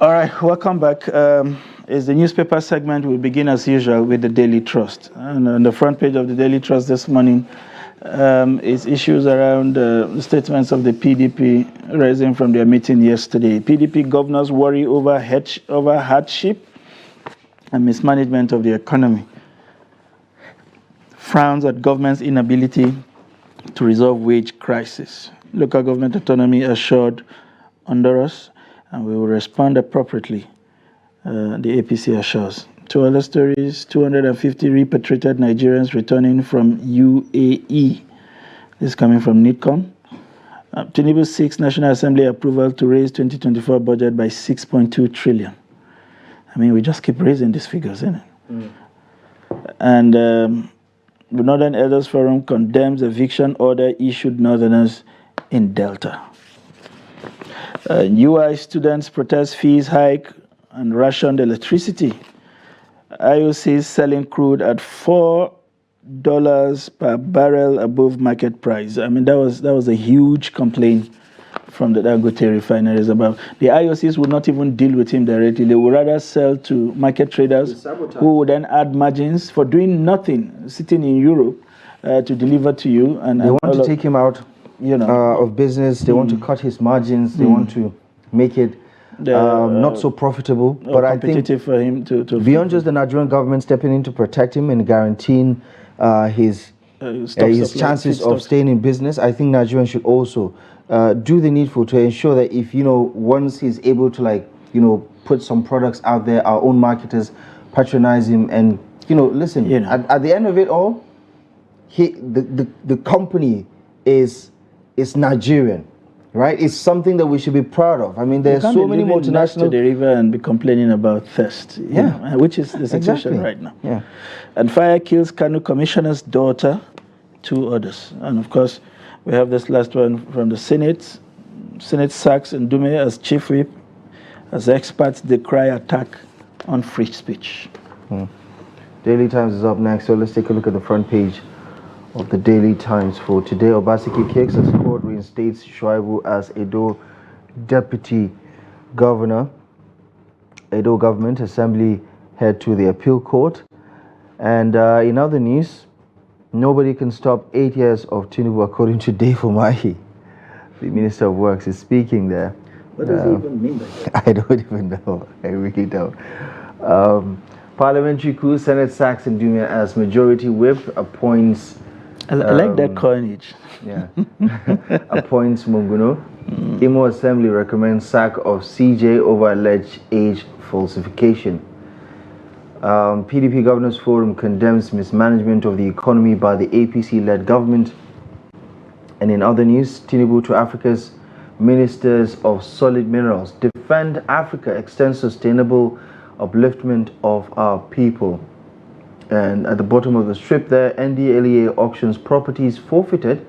All right, welcome back. It's the newspaper segment. We begin as usual with the Daily Trust. And on the front page of the Daily Trust this morning is issues around statements of the PDP rising from their meeting yesterday. PDP governors worry over hardship and mismanagement of the economy. Frowns at government's inability to resolve wage crisis. Local government autonomy assured Honduras, and we will respond appropriately, the APC assures. Two other stories, 250 repatriated Nigerians returning from UAE. This is coming from NITCOM. Tinubu seeks National Assembly approval to raise 2024 budget by 6.2 trillion. I mean, we just keep raising these figures, isn't it? And the Northern Elders Forum condemns eviction order issued Northerners in Delta. UI students protest fees hike and rationed electricity. IOC selling crude at $4 per barrel above market price. I mean, that was a huge complaint from the Dangote refineries about the IOCs would not even deal with him directly. They would rather sell to market traders who would then add margins for doing nothing, sitting in Europe to deliver to you. And they want to take him out, of business. They want to cut his margins. They want to make it not so profitable. But I think for him to beyond just the Nigerian government stepping in to protect him and guaranteeing his chances of staying in business, I think Nigerians should also do the needful to ensure that if once he's able to put some products out there, our own marketers patronize him and listen. At the end of it all, the company is Nigerian, right? It's something that we should be proud of. I mean, there's so many multinational next to the river and be complaining about thirst. Which is the situation right now. Yeah. And fire kills Kanu commissioner's daughter, 2 others, and of course we have this last one from the Senate. Senate sacks Ndume as chief whip as experts decry attack on free speech. Daily Times is up next, so let's take a look at the front page of the Daily Times for today. Obaseki kicks as court reinstates Shuaibu as Edo deputy governor. Edo government assembly head to the appeal court. And in other news, nobody can stop 8 years of Tinubu, according to Dave Umahi. The Minister of Works is speaking there. What does he even mean by that? I don't even know. I really don't. Parliamentary coup, Senate sacks Ndume as majority whip, appoints... I like that coinage. Yeah. Appoints Munguno. Imo Assembly recommends sack of CJ over alleged age falsification. PDP Governors Forum condemns mismanagement of the economy by the APC-led government. And in other news, Tinubu to Africa's ministers of solid minerals. Defend Africa, extend sustainable upliftment of our people. And at the bottom of the strip there, NDLEA auctions properties forfeited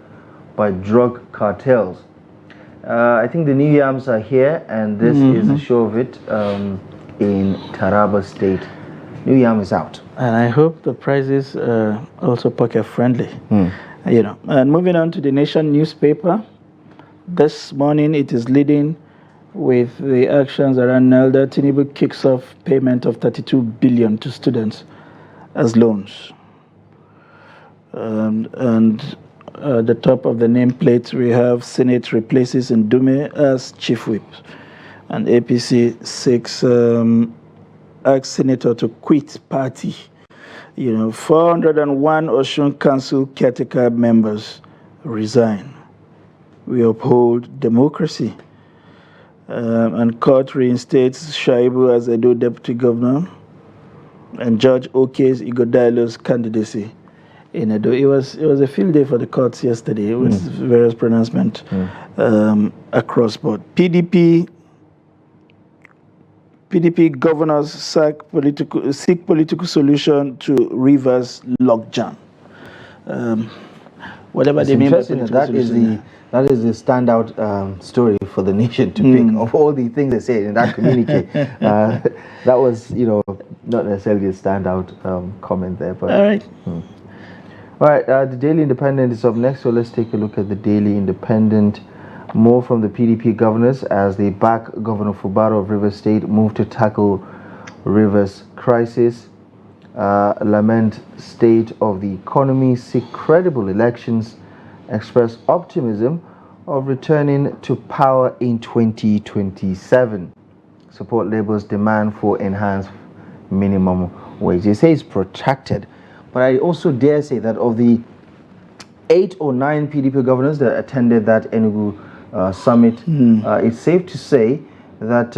by drug cartels. I think the new yams are here, and this is a show of it in Taraba State. New yam is out. And I hope the prices are also pocket friendly. And moving on to the Nation newspaper, this morning it is leading with the actions around Nelda. Tinubu kicks off payment of 32 billion to students as loans. And at the top of the nameplate, we have Senate replaces Ndume as chief whip. And APC seeks asks Senator to quit party. 401 Osun Council caretaker members resign. We uphold democracy. And court reinstates Shuaibu as Edo deputy governor. And Judge Oke's Igodailo's candidacy in Edo. It was a field day for the courts yesterday with various pronouncements across board. PDP governors seek political solution to Rivers logjam. Whatever they mean by political solution. That is the standout story for the nation to pick of all the things they said in that communique. That was, not necessarily a standout comment there. But all right. All right. The Daily Independent is up next, so let's take a look at the Daily Independent. More from the PDP governors as they back Governor Fubara of Rivers State move to tackle Rivers crisis. Lament state of the economy, seek credible elections, express optimism of returning to power in 2027. Support Labour's demand for enhanced minimum wage. They say it's protracted, but I also dare say that of the 8 or 9 PDP governors that attended that Enugu summit, it's safe to say that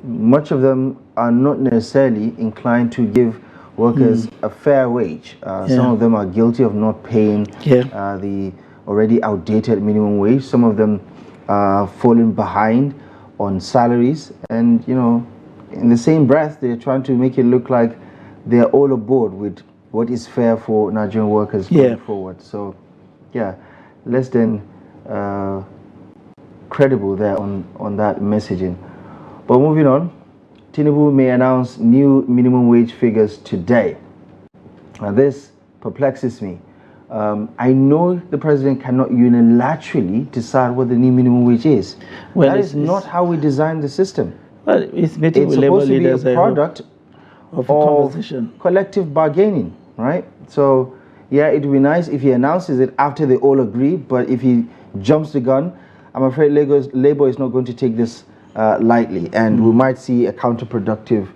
much of them are not necessarily inclined to give workers a fair wage. Some of them are guilty of not paying the already outdated minimum wage. Some of them are falling behind on salaries, and in the same breath they're trying to make it look like they're all aboard with what is fair for Nigerian workers going forward. So less than credible there on that messaging. But moving on, Tinubu may announce new minimum wage figures today. Now this perplexes me. I know the president cannot unilaterally decide what the new minimum wage is. Well, that is not how we designed the system. Well, it's supposed to be a product of conversation, collective bargaining, right? So it would be nice if he announces it after they all agree, but if he jumps the gun, I'm afraid Labour is not going to take this lightly, and we might see a counterproductive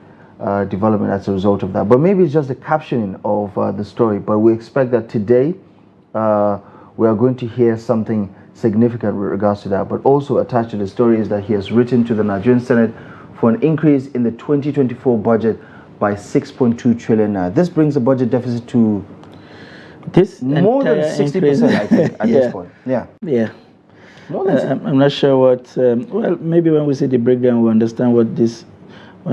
development as a result of that. But maybe it's just the captioning of the story. But we expect that today we are going to hear something significant with regards to that. But also attached to the story is that he has written to the Nigerian Senate for an increase in the 2024 budget by 6.2 trillion naira. This brings the budget deficit to more than 60%, I think, at this point. Yeah. More than I'm not sure what. Well, maybe when we see the breakdown, we understand what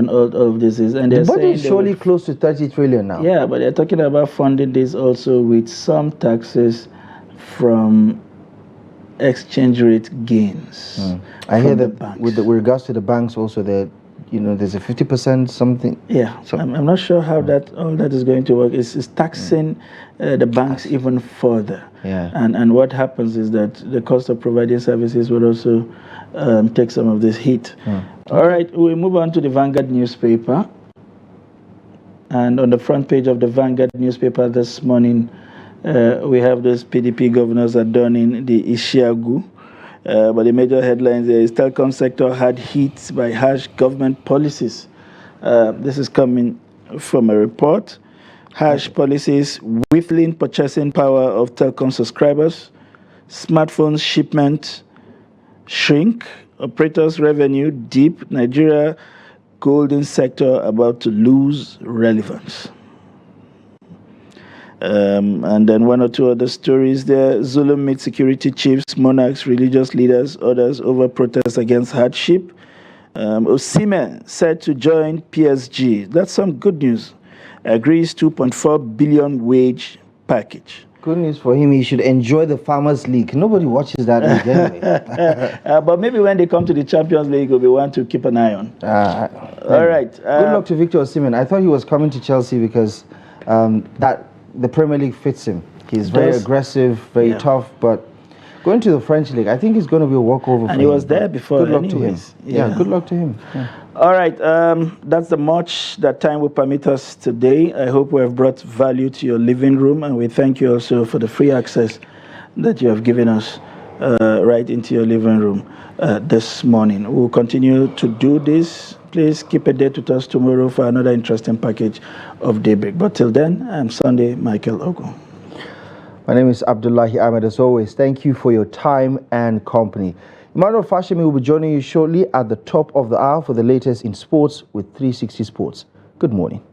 all of this is. And the budget is surely close to 30 trillion now. Yeah, but they're talking about funding this also with some taxes from exchange rate gains. I hear that with regards to the banks also, that there's a 50% something. Yeah, so I'm not sure how all that is going to work. It's taxing the banks even further. Yeah. And what happens is that the cost of providing services will also take some of this hit. All right, we move on to the Vanguard newspaper. And on the front page of the Vanguard newspaper this morning, we have those PDP governors adorning the Ishiagu. But the major headlines there is telecom sector had hit by harsh government policies. This is coming from a report. Harsh policies whiffling purchasing power of telecom subscribers. Smartphone shipment shrink. Operators revenue dip. Nigeria golden sector about to lose relevance. And then one or two other stories there. Zulu meets security chiefs, monarchs, religious leaders, others over protests against hardship. Osimhen said to join PSG. That's some good news. Agrees 2.4 billion wage package. Good news for him. He should enjoy the Farmers League. Nobody watches that league anyway. But maybe when they come to the Champions League, we'll be one to keep an eye on. All right. Good luck to Victor Osimhen. I thought he was coming to Chelsea because the Premier League fits him. He's very aggressive, very tough, but going to the French League, I think it's going to be a walkover for him. And he was there before. Good luck to him. Yeah, good luck to him. Yeah. All right, that's the much that time will permit us today. I hope we have brought value to your living room, and we thank you also for the free access that you have given us right into your living room this morning. We'll continue to do this. Please keep a date with us tomorrow for another interesting package of Daybreak. But till then, I'm Sunday Michael Ogo. My name is Abdullahi Ahmed. As always, thank you for your time and company. Emmanuel Fashemi will be joining you shortly at the top of the hour for the latest in sports with 360 Sports. Good morning.